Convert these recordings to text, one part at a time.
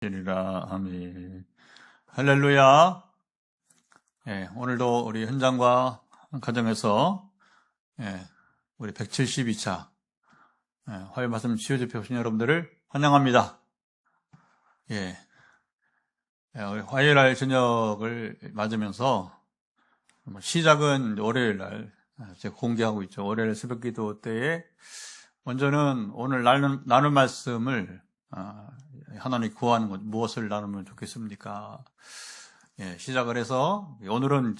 되리라. 아멘. 할렐루야. 오늘도 우리 현장과 가정에서 우리 172차 화요일 말씀 치유집회 오신 여러분들을 환영합니다. 우리 화요일 날 저녁을 맞으면서 시작은 월요일 날 제가 공개하고 있죠. 월요일 새벽 기도 때에 먼저는 오늘 나눌 말씀을 하나님 구하는 것, 무엇을 나누면 좋겠습니까? 시작을 해서 오늘은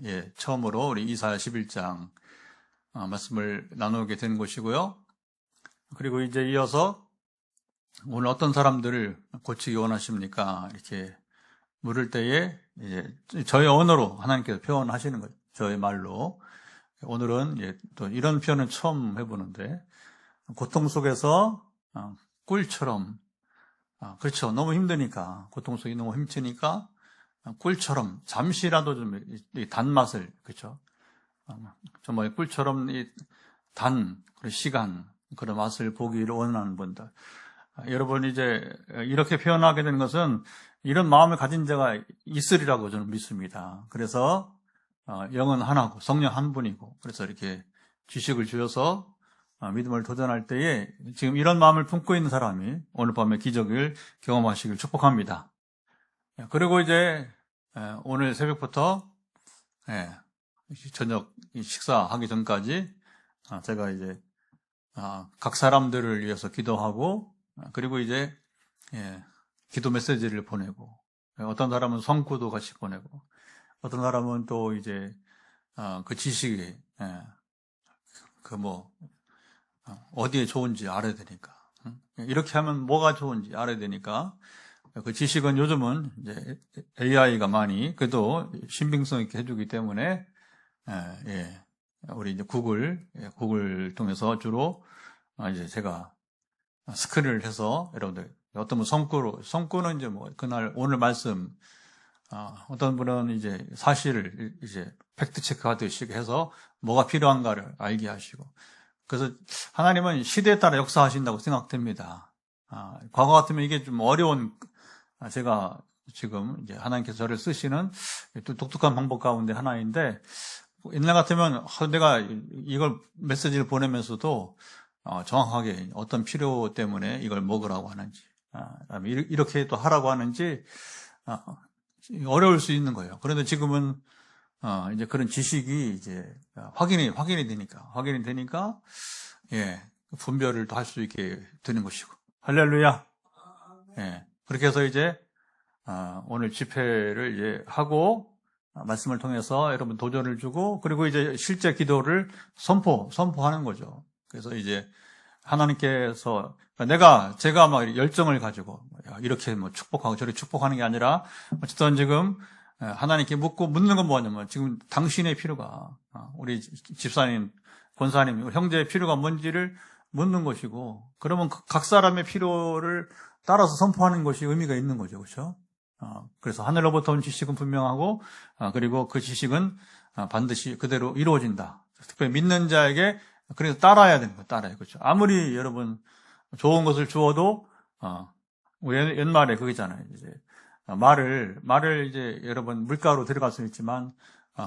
이제 처음으로 우리 이사야 11장 말씀을 나누게 된 것이고요. 그리고 이제 이어서 오늘 어떤 사람들을 고치기 원하십니까? 이렇게 물을 때에 이제 저의 언어로 하나님께서 표현하시는 거죠. 저의 말로. 오늘은 이제 또 이런 표현은 처음 해보는데, 고통 속에서 꿀처럼, 그렇죠. 너무 힘드니까, 고통 속이 너무 힘드니까 꿀처럼 잠시라도 좀 이 단맛을, 그렇죠. 정말 꿀처럼 이 그런 시간, 그런 맛을 보기를 원하는 분들. 여러분 이제 이렇게 표현하게 된 것은 이런 마음을 가진 자가 있으리라고 저는 믿습니다. 그래서 영은 하나고 성령 한 분이고, 그래서 이렇게 지식을 주셔서 믿음을 도전할 때에 지금 이런 마음을 품고 있는 사람이 오늘 밤에 기적을 경험하시길 축복합니다. 그리고 이제 오늘 새벽부터 저녁 식사하기 전까지 제가 이제 각 사람들을 위해서 기도하고, 그리고 이제 기도 메시지를 보내고, 어떤 사람은 성구도 같이 보내고, 어떤 사람은 또 이제 그 지식이 어디에 좋은지 알아야 되니까, 이렇게 하면 뭐가 좋은지 알아야 되니까, 그 지식은 요즘은 이제 AI가 많이 그래도 신빙성 있게 해주기 때문에 우리 이제 구글 통해서 주로 이제 제가 스크린을 해서 여러분들 어떤 분 성구는 이제 그날 오늘 말씀, 어떤 분은 이제 사실을 이제 팩트 체크하듯이 해서 뭐가 필요한가를 알게 하시고, 그래서 하나님은 시대에 따라 역사하신다고 생각됩니다. 과거 같으면 이게 좀 어려운, 제가 지금 이제 하나님께서 저를 쓰시는 또 독특한 방법 가운데 하나인데, 옛날 같으면 내가 이걸 메시지를 보내면서도 정확하게 어떤 필요 때문에 이걸 먹으라고 하는지, 이렇게 또 하라고 하는지 어려울 수 있는 거예요. 그런데 지금은 이제 그런 지식이 이제 확인이 되니까 분별을 또 할 수 있게 되는 것이고, 할렐루야. 그렇게 해서 이제 오늘 집회를 이제 하고 말씀을 통해서 여러분 도전을 주고, 그리고 이제 실제 기도를 선포하는 거죠. 그래서 이제 하나님께서 제가 막 열정을 가지고 이렇게 축복하고 저렇게 축복하는 게 아니라, 어쨌든 지금 하나님께 묻는 건 뭐냐면, 지금 당신의 필요가, 우리 집사님, 권사님, 형제의 필요가 뭔지를 묻는 것이고, 그러면 각 사람의 필요를 따라서 선포하는 것이 의미가 있는 거죠. 그렇죠? 그래서 하늘로부터 온 지식은 분명하고, 그리고 그 지식은 반드시 그대로 이루어진다. 특별히 믿는 자에게 그래서 따라야 되는 거예요. 그렇죠? 아무리 여러분 좋은 것을 주어도, 옛말에 그거잖아요. 이제 말을 이제 여러분 물가로 들어갈 수 있지만,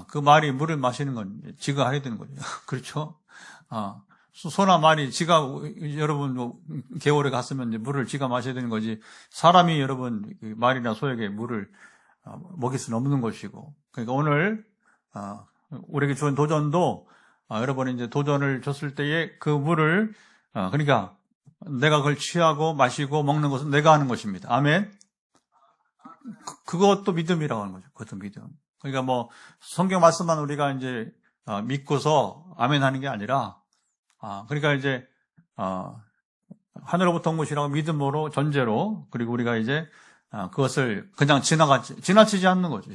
그 말이 물을 마시는 건 지가 해야 되는 거죠. 그렇죠? 소나 말이 여러분 개울에 갔으면 이제 물을 지가 마셔야 되는 거지, 사람이 여러분 말이나 소에게 물을 먹일 수는 없는 것이고. 그러니까 오늘 우리에게 주는 도전도, 여러분이 이제 도전을 줬을 때에 그 물을, 그러니까 내가 그걸 취하고 마시고 먹는 것은 내가 하는 것입니다. 아멘. 그것도 믿음이라고 하는 거죠. 그것도 믿음. 그러니까 성경 말씀만 우리가 이제 믿고서 아멘 하는 게 아니라, 그러니까 이제 하늘로부터 온 것이라고 믿음으로, 전제로, 그리고 우리가 이제 그것을 그냥 지나치지 않는 거죠.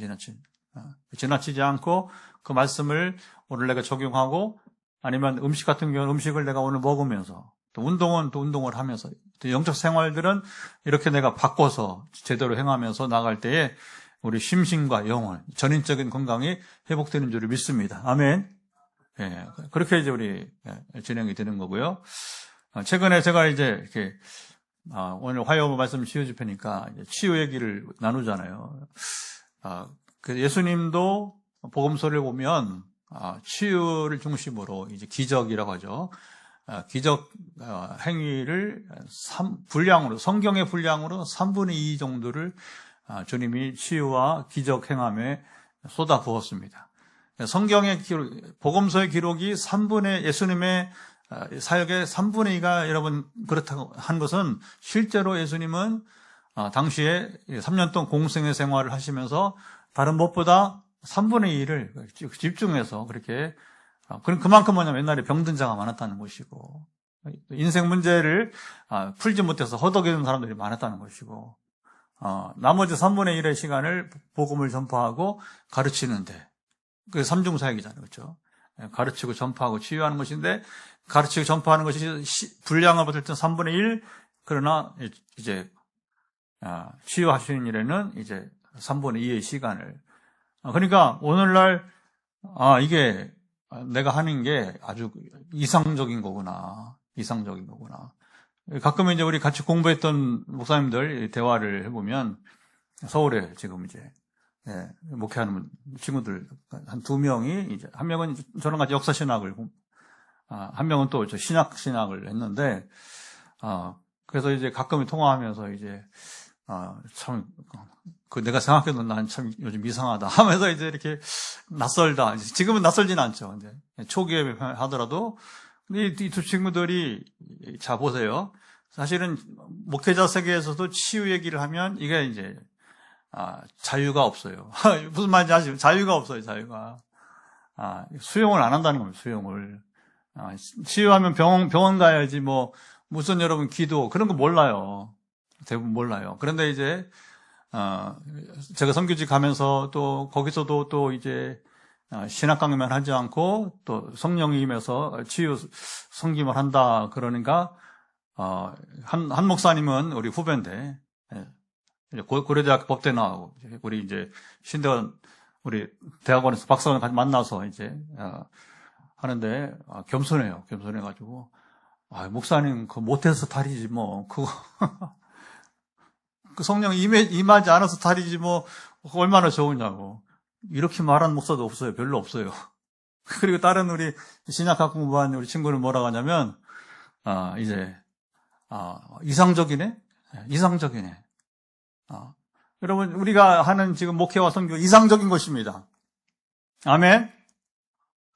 지나치지 않고 그 말씀을 오늘 내가 적용하고, 아니면 음식 같은 경우는 음식을 내가 오늘 먹으면서, 또 운동은 또 운동을 하면서, 또 영적 생활들은 이렇게 내가 바꿔서 제대로 행하면서 나갈 때에 우리 심신과 영혼, 전인적인 건강이 회복되는 줄을 믿습니다. 아멘. 그렇게 이제 우리 진행이 되는 거고요. 최근에 제가 이제 이렇게 오늘 화요 말씀 치유 집회니까 치유 얘기를 나누잖아요. 그 예수님도 복음서를 보면 치유를 중심으로 이제 기적이라고 하죠. 기적 행위를 분량으로, 성경의 분량으로 3분의 2 정도를 주님이 치유와 기적 행함에 쏟아 부었습니다. 성경의 기록, 복음서의 기록이 예수님의 사역의 3분의 2가 여러분 그렇다고 한 것은 실제로 예수님은 당시에 3년 동안 공생의 생활을 하시면서 다른 무엇보다 3분의 2를 집중해서 그렇게 그만큼 뭐냐면 옛날에 병든 자가 많았다는 것이고 인생 문제를 풀지 못해서 허덕이는 사람들이 많았다는 것이고 나머지 3분의 1의 시간을 복음을 전파하고 가르치는데 그게 삼중사역이잖아요. 그렇죠? 가르치고 전파하고 치유하는 것인데 가르치고 전파하는 것이 분량을 받을 때 3분의 1 그러나 이제 치유하시는 일에는 이제 3분의 2의 시간을 그러니까 오늘날 이게 내가 하는 게 아주 이상적인 거구나. 가끔 이제 우리 같이 공부했던 목사님들 대화를 해보면 서울에 지금 이제 목회하는 친구들 한 2명이 이제 한 명은 저랑 같이 역사신학을 한 명은 또 신학을 했는데 그래서 이제 가끔 통화하면서 이제 참 내가 생각해도 난 참 요즘 이상하다 하면서 이제 이렇게 낯설다. 지금은 낯설지는 않죠. 이제 초기에 하더라도 이 두 친구들이 자 보세요. 사실은 목회자 세계에서도 치유 얘기를 하면 이게 이제 자유가 없어요. 무슨 말인지 아시죠? 자유가 없어요. 자유가 수용을 안 한다는 겁니다. 수용을 치유하면 병원 가야지 뭐 무슨 여러분 기도 그런 거 몰라요. 대부분 몰라요. 그런데 이제 제가 선교지 가면서 또 거기서도 또 이제 신학 강의만 하지 않고 또 성령이 임해서 치유 섬김을 한다 그러니까 한 목사님은 우리 후배인데 고려대학교 법대 나오고 우리 이제 신대원 우리 대학원에서 박사관 같이 만나서 이제 하는데 겸손해가지고 목사님 그 못해서 다리지 뭐 그거 그 성령이 임하지 않아서 다리지 뭐 얼마나 좋으냐고 이렇게 말하는 목사도 없어요. 별로 없어요. 그리고 다른 우리 신약학 공부한 우리 친구는 뭐라고 하냐면 이제 이상적이네. 여러분 우리가 하는 지금 목회와 선교 이상적인 것입니다. 아멘.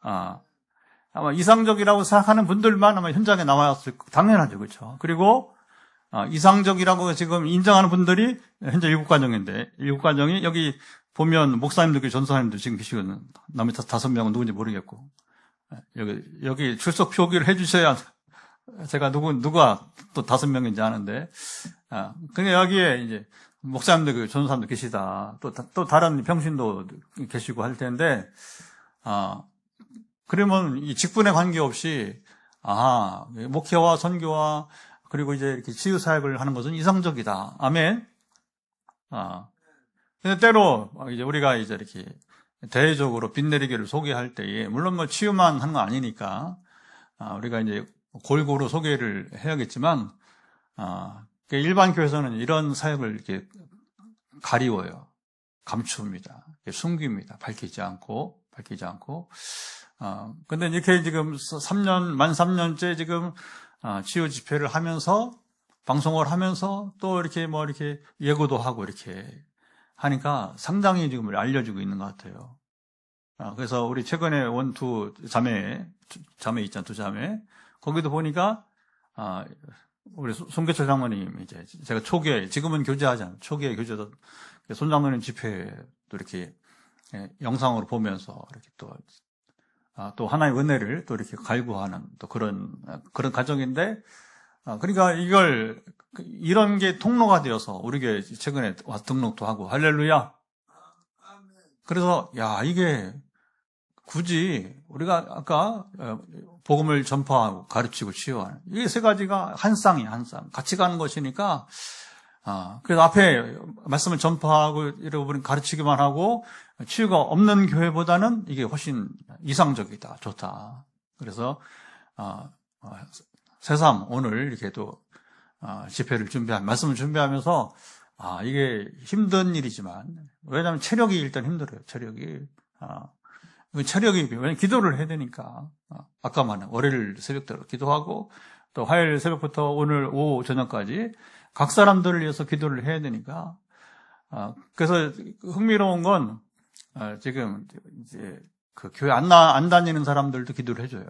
아마 이상적이라고 생각하는 분들만 아마 현장에 나왔을 당연하죠, 그렇죠? 그리고 이상적이라고 지금 인정하는 분들이 현재 7가정인데 7가정이 여기 보면 목사님들, 전사님들 지금 계시거든요. 나머지 5명은 누군지 모르겠고 여기 출석 표기를 해주셔야 제가 누가 또 5명인지 아는데 근데 여기에 이제 목사님들, 전사님들 계시다. 또 다른 평신도 계시고 할 텐데 그러면 이 직분에 관계없이 목회와 선교와 그리고 이제 이렇게 치유 사역을 하는 것은 이상적이다. 아멘. 근데 때로 이제 우리가 이제 이렇게 대외적으로 빛내리기를 소개할 때에 물론 뭐 치유만 하는 거 아니니까 우리가 이제 골고루 소개를 해야겠지만 일반 교회에서는 이런 사역을 이렇게 가리워요. 감춥니다. 숨깁니다. 밝히지 않고. 근데 이렇게 지금 만 3년째 지금 치유 집회를 하면서 방송을 하면서 또 이렇게 뭐 이렇게 예고도 하고 이렇게 하니까 상당히 지금 알려지고 있는 것 같아요. 그래서 우리 최근에 두 자매 있잖아요. 2자매. 거기도 보니까 우리 손계철 장로님 이제 제가 초기에 지금은 교제하잖아요. 초기에 교제도 손 장로님 집회도 이렇게 영상으로 보면서 이렇게 또 하나의 은혜를 또 이렇게 갈구하는 또 그런 과정인데 그러니까 이런 게 통로가 되어서 우리 교회 최근에 와서 등록도 하고 할렐루야. 그래서 이게 굳이 우리가 아까 복음을 전파하고 가르치고 치유하는 이게 세 가지가 한 쌍 같이 가는 것이니까 그래서 앞에 말씀을 전파하고 이러고 가르치기만 하고 치유가 없는 교회보다는 이게 훨씬 이상적이다, 좋다. 그래서 새삼 오늘 이렇게 또 집회를 말씀을 준비하면서, 이게 힘든 일이지만, 왜냐하면 체력이 일단 힘들어요, 체력이. 왜냐면 기도를 해야 되니까. 아까 말한 월요일 새벽부터 기도하고, 또 화요일 새벽부터 오늘 오후 저녁까지 각 사람들을 위해서 기도를 해야 되니까. 그래서 흥미로운 건, 지금 이제 그 교회 안 다니는 사람들도 기도를 해줘요.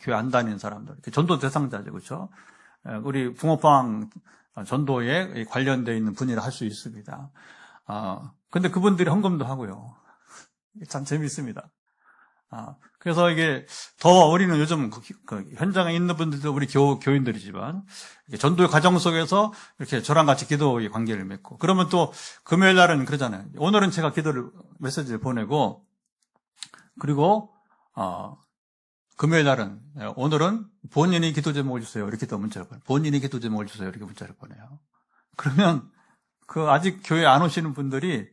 교회 안 다니는 사람들. 전도 대상자죠, 그렇죠? 우리 붕어빵 전도에 관련되어 있는 분이라 할 수 있습니다. 근데 그분들이 헌금도 하고요. 참 재미있습니다. 그래서 이게 더 우리는 요즘 그 현장에 있는 분들도 우리 교인들이지만 전도의 과정 속에서 이렇게 저랑 같이 기도의 관계를 맺고, 그러면 또 금요일 날은 그러잖아요. 오늘은 제가 메시지를 보내고, 그리고 금요일 날은 오늘은 본인이 기도 제목을 주세요, 이렇게 또 문자를 보내요. 본인이 기도 제목을 주세요, 이렇게 문자를 보내요. 그러면 그 아직 교회 안 오시는 분들이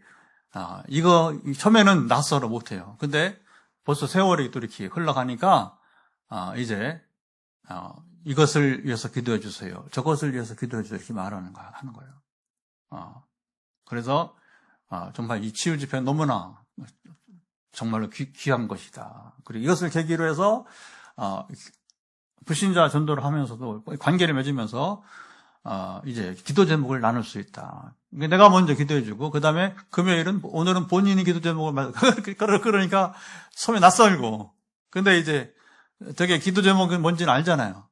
이거 처음에는 낯설어 못해요. 근데 벌써 세월이 또 이렇게 흘러가니까 이제 이것을 위해서 기도해 주세요, 저것을 위해서 기도해 주세요, 이렇게 하는 거예요. 그래서 정말 이 치유 집회 너무나 정말로 귀한 것이다. 그리고 이것을 계기로 해서 불신자 전도를 하면서도 관계를 맺으면서 이제 기도 제목을 나눌 수 있다. 내가 먼저 기도해주고, 그 다음에 오늘은 본인이 기도 제목을 그러니까 처음에 낯설고, 근데 이제 되게 기도 제목은 뭔지는 알잖아요.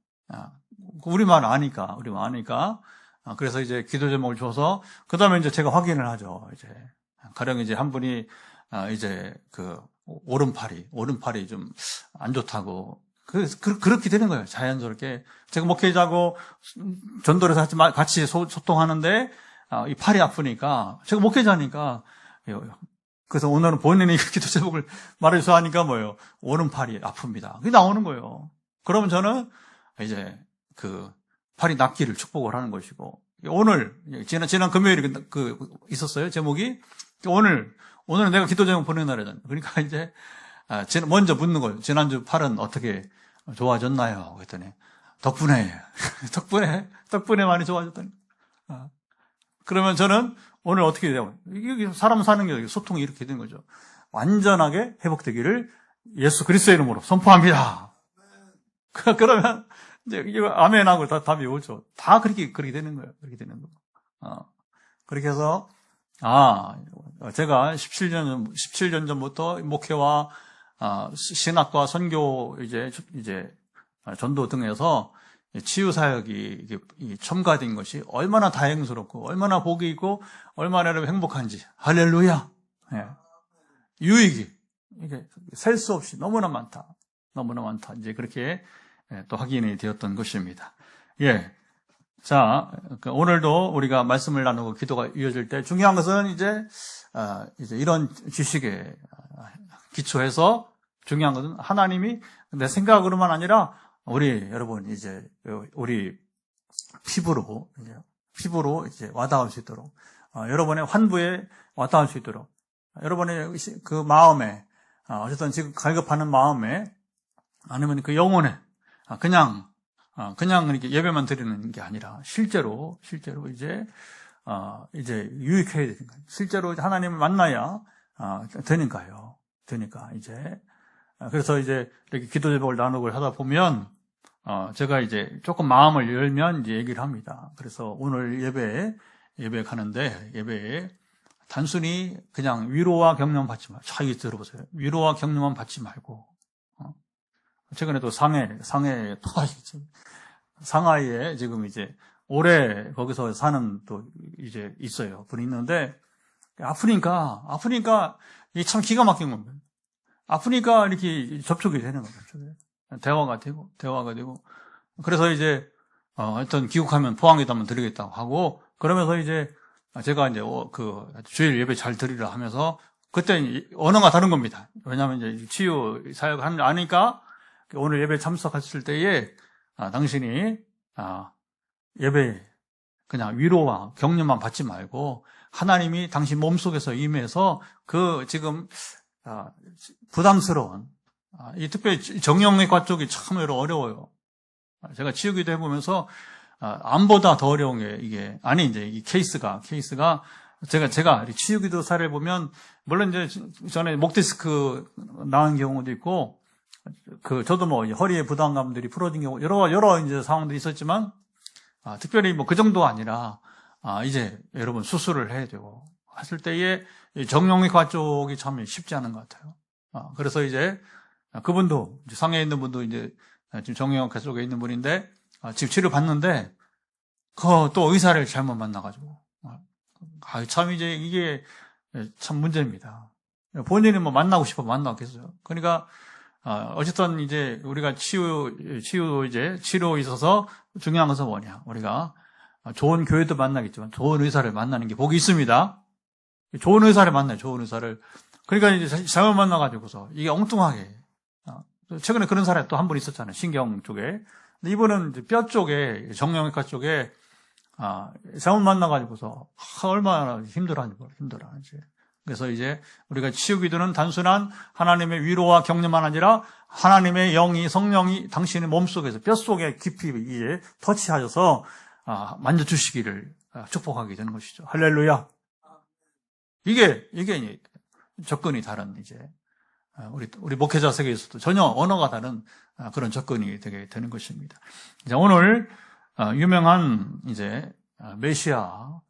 우리만 아니까. 그래서 이제 기도 제목을 줘서, 그 다음에 이제 제가 확인을 하죠. 이제 가령 이제 한 분이 이제 그 오른팔이 좀 안 좋다고. 그렇게 되는 거예요. 자연스럽게. 제가 목회자고 전도를 같이 소통하는데, 이 팔이 아프니까, 제가 목회자니까, 그래서 오늘은 본인이 기도 제목을 말해서 하니까 뭐예요? 오른팔이 아픕니다. 그게 나오는 거예요. 그러면 저는 이제 그 팔이 낫기를 축복을 하는 것이고, 오늘, 지난 금요일에 있었어요. 제목이. 오늘은 내가 기도 제목 보내는 날이잖아요. 그러니까 이제, 먼저 묻는 거예요. 지난주 팔은 어떻게 좋아졌나요? 그랬더니, 덕분에 많이 좋아졌다니. 그러면 저는 오늘 어떻게 돼요? 이게 사람 사는 게 소통이 이렇게 되는 거죠. 완전하게 회복되기를 예수 그리스도의 이름으로 선포합니다. 그러면 이제 이거 아멘하고 다 답이 오죠. 다 그렇게 되는 거예요. 그렇게 되는 거. 그렇게 해서 제가 17년 전부터 목회와 신학과 선교 이제 전도 등에서 치유 사역이 첨가된 것이 얼마나 다행스럽고 얼마나 복이 있고 얼마나 행복한지. 할렐루야. 예. 유익이 이게 셀 수 없이 너무나 많다. 이제 그렇게 또 확인이 되었던 것입니다. 예. 자, 오늘도 우리가 말씀을 나누고 기도가 이어질 때 중요한 것은 이제 이런 지식에 기초해서 중요한 것은 하나님이 내 생각으로만 아니라 여러분 우리 피부로 이제 와닿을 수 있도록, 여러분의 환부에 와닿을 수 있도록, 여러분의 그 마음에, 어쨌든 지금 갈급하는 마음에, 아니면 그 영혼에, 그냥 이렇게 예배만 드리는 게 아니라, 실제로 이제 유익해야 되는 거예요. 실제로 하나님을 만나야, 되니까 이제. 그래서 이제 이렇게 기도 제목을 나누고 하다 보면, 제가 이제 조금 마음을 열면 이제 얘기를 합니다. 그래서 오늘 예배에 가는데, 예배에 단순히 그냥 위로와 격려만 받지 말고, 자, 이거 들어보세요. 위로와 격려만 받지 말고, 최근에도 상하이에 지금 이제 올해 거기서 사는 또 이제 있어요. 분이 있는데, 아프니까 이게 참 기가 막힌 겁니다. 아프니까 이렇게 접촉이 되는 거죠. 대화가 되고. 그래서 이제, 하여튼 귀국하면 포항에다 드리겠다고 하고, 그러면서 이제 제가 이제 주일 예배 잘 드리라 하면서, 그때 언어가 다른 겁니다. 왜냐하면 이제 치유 사역 하니까, 오늘 예배 참석했을 때에, 당신이, 예배에 그냥 위로와 격려만 받지 말고, 하나님이 당신 몸속에서 임해서 지금, 부담스러운, 특별히 정형외과 쪽이 참 어려워요. 제가 치유기도 해보면서, 암보다 더 어려운 게 이게, 아니, 이제 이 케이스가, 제가 치유기도사를 보면, 물론 이제 전에 목 디스크 나은 경우도 있고, 저도 뭐 허리에 부담감들이 풀어진 경우, 여러 이제 상황들이 있었지만, 특별히 뭐 그 정도가 아니라, 이제 여러분 수술을 해야 되고, 했을 때에 정형외과 쪽이 참 쉽지 않은 것 같아요. 그래서 이제 그분도, 상해에 있는 분도 이제 지금 정형외과 쪽에 있는 분인데, 지금 치료 받는데, 또 의사를 잘못 만나가지고, 참 이제 이게 참 문제입니다. 본인이 뭐 만나고 싶어 만나겠어요. 그러니까, 어쨌든 이제 우리가 치료에 있어서 중요한 것은 뭐냐. 우리가 좋은 교회도 만나겠지만 좋은 의사를 만나는 게 복이 있습니다. 좋은 의사를 만나요, 좋은 의사를. 그러니까 이제 잘못 만나가지고서 이게 엉뚱하게. 최근에 그런 사람이 또 한 분 있었잖아요. 신경 쪽에. 근데 이분은 이제 뼈 쪽에, 정형외과 쪽에, 잘못 만나가지고서 얼마나 힘들어하는지. 그래서 이제 우리가 치유기도는 단순한 하나님의 위로와 격려만 아니라 하나님의 영이, 성령이 당신의 몸속에서 뼛속에 깊이 이제 터치하셔서 만져주시기를 축복하게 되는 것이죠. 할렐루야. 이게 접근이 다른 이제 우리 목회자 세계에서도 전혀 언어가 다른 그런 접근이 되게 되는 것입니다. 자, 오늘 유명한 이제 메시아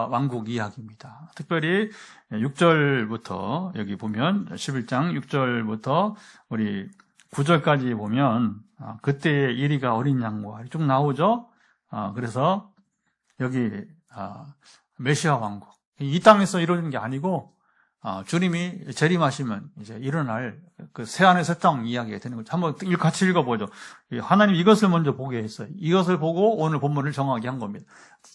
왕국 이야기입니다. 특별히 6절부터 여기 보면 11장 6절부터 우리 9절까지 보면 그때의 이리가 어린 양과 쭉 나오죠. 그래서 여기 메시아 왕국 이 땅에서 이루어진 게 아니고 주님이 재림하시면 이제 일어날 그 새하늘 새 땅 이야기가 되는 거죠. 한번 같이 읽어보죠. 하나님 이것을 먼저 보게 했어요. 이것을 보고 오늘 본문을 정하게 한 겁니다.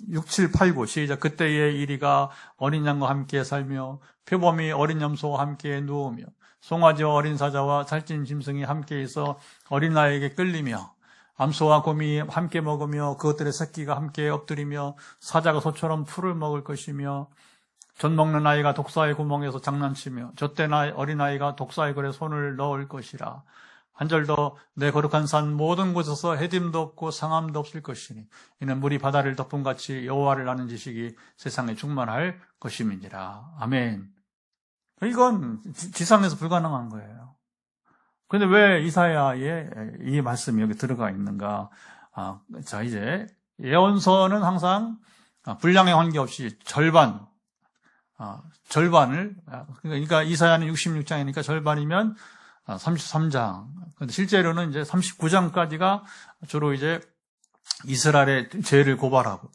6, 7, 8, 9 시작. 그때의 이리가 어린 양과 함께 살며 표범이 어린 염소와 함께 누우며 송아지와 어린 사자와 살찐 짐승이 함께 있어 어린 아이에게 끌리며 암소와 곰이 함께 먹으며 그것들의 새끼가 함께 엎드리며 사자가 소처럼 풀을 먹을 것이며 젖 먹는 아이가 독사의 구멍에서 장난치며 젖된 어린아이가 독사의 글에 손을 넣을 것이라. 한 절 더 내 거룩한 산 모든 곳에서 해딤도 없고 상함도 없을 것이니 이는 물이 바다를 덮음같이 여호와를 아는 지식이 세상에 충만할 것임이니라. 아멘. 이건 지상에서 불가능한 거예요. 그런데 왜 이사야의 이 말씀이 여기 들어가 있는가? 자, 이제 예언서는 항상 분량에 관계없이 절반을, 그러니까 이사야는 66장이니까 절반이면 33장. 근데 실제로는 이제 39장까지가 주로 이제 이스라엘의 죄를 고발하고,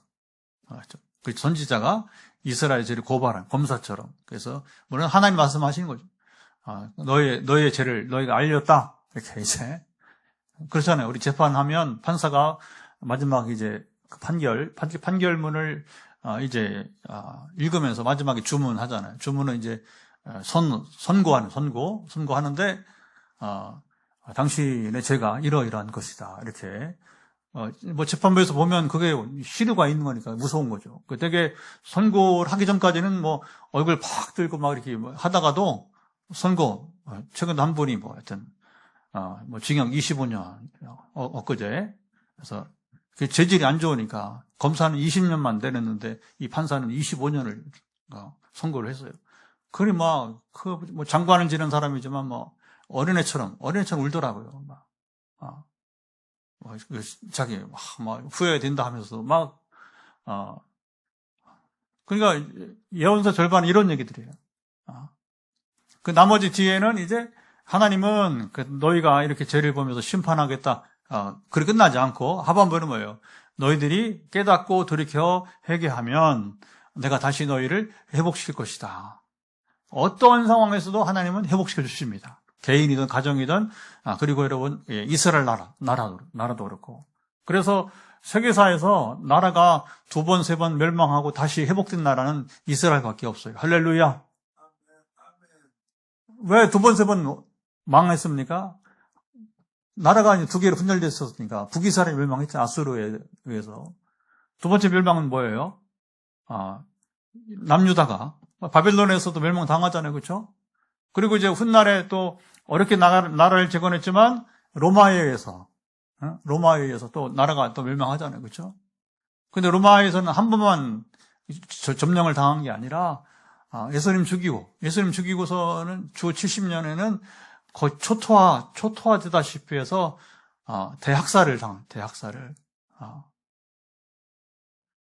그 선지자가 이스라엘의 죄를 고발한 검사처럼. 그래서, 물론 하나님 말씀하시는 거죠. 너의 죄를 너희가 알렸다. 이렇게 이제. 그렇잖아요. 우리 재판하면 판사가 마지막 이제 그 판결문을 이제 읽으면서 마지막에 주문하잖아요. 주문은 이제 선고하는데 당신의 죄가 이러이러한 것이다. 이렇게 뭐 재판부에서 보면 그게 시류가 있는 거니까 무서운 거죠. 그 되게 선고를 하기 전까지는 뭐 얼굴 팍 들고 막 이렇게 하다가도 최근 한 분이 뭐 하여튼 뭐 징역 25년 엊그제 그래서 그 재질이 안 좋으니까 검사는 20년만 내렸는데 이 판사는 25년을 선고를 했어요. 그리 뭐 장관을 지는 사람이지만 뭐 어린애처럼 울더라고요. 자기 막 후회된다 하면서 그러니까 예언서 절반은 이런 얘기들이에요. 그 나머지 뒤에는 이제 하나님은 너희가 이렇게 죄를 보면서 심판하겠다. 그리 끝나지 않고 하반부는 뭐예요? 너희들이 깨닫고 돌이켜 회개하면 내가 다시 너희를 회복시킬 것이다. 어떠한 상황에서도 하나님은 회복시켜 주십니다. 개인이든 가정이든 그리고 여러분 이스라엘 나라도 그렇고. 그래서 세계사에서 나라가 2번, 3번 멸망하고 다시 회복된 나라는 이스라엘밖에 없어요. 할렐루야. 왜 2번, 3번 망했습니까? 나라가 2개로 분열됐었으니까 북이스라엘이 멸망했죠. 아수르에 의해서. 2번째 멸망은 뭐예요? 남유다가 바벨론에서도 멸망당하잖아요. 그렇죠? 그리고 이제 훗날에 또 어렵게 나라를 재건했지만 로마에 의해서 또 나라가 또 멸망하잖아요. 그렇죠? 근데 로마에서는 한 번만 점령을 당한 게 아니라, 예수님 죽이고서는 주 70년에는 거의 초토화되다시피 해서, 대학살을.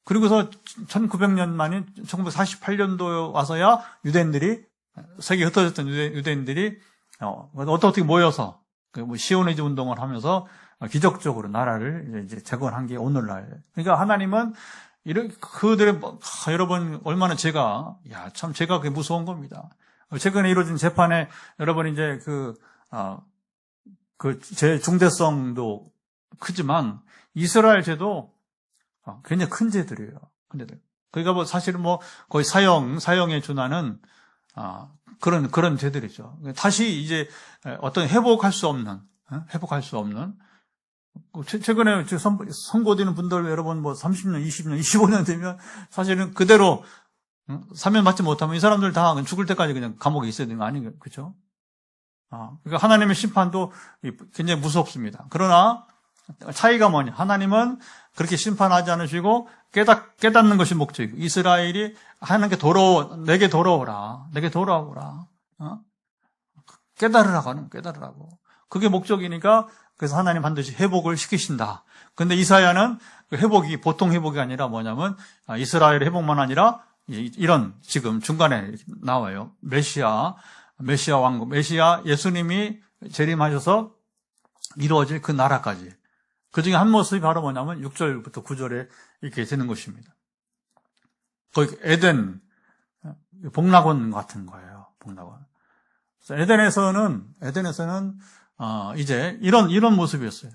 그리고서 1900년 만인 1948년도에 와서야 세계에 흩어졌던 유대인들이, 어떻게 모여서, 시오니즘 운동을 하면서 기적적으로 나라를 이제 재건한 게 오늘날. 그러니까 하나님은 그들의, 여러분, 얼마나 제가 그게 무서운 겁니다. 최근에 이루어진 재판에, 여러분, 이제 제 중대성도 크지만, 이스라엘 죄도 굉장히 큰 죄들이에요. 그러니까 사실은 거의 사형에 준하는, 그런 죄들이죠. 다시 이제 어떤 회복할 수 없는, 최근에 선고되는 분들 여러분 30년, 20년, 25년 되면 사실은 그대로 사면 받지 못하면 이 사람들 다 죽을 때까지 그냥 감옥에 있어야 되는 거 아닌가요? 그렇죠? 그러니까 하나님의 심판도 굉장히 무섭습니다. 그러나 차이가 뭐냐? 하나님은 그렇게 심판하지 않으시고 깨닫는 것이 목적이고, 이스라엘이 하나님께 내게 돌아오라. 깨달으라고. 그게 목적이니까, 그래서 하나님 반드시 회복을 시키신다. 근데 이사야는 그 회복이 보통 회복이 아니라 뭐냐면, 이스라엘의 회복만 아니라 이런 지금 중간에 나와요. 메시아 왕국, 예수님이 재림하셔서 이루어질 그 나라까지. 그 중에 한 모습이 바로 뭐냐면 6절부터 9절에 이렇게 되는 것입니다. 거의 에덴, 복락원 같은 거예요. 복락원. 에덴에서는 이제 이런 모습이었어요.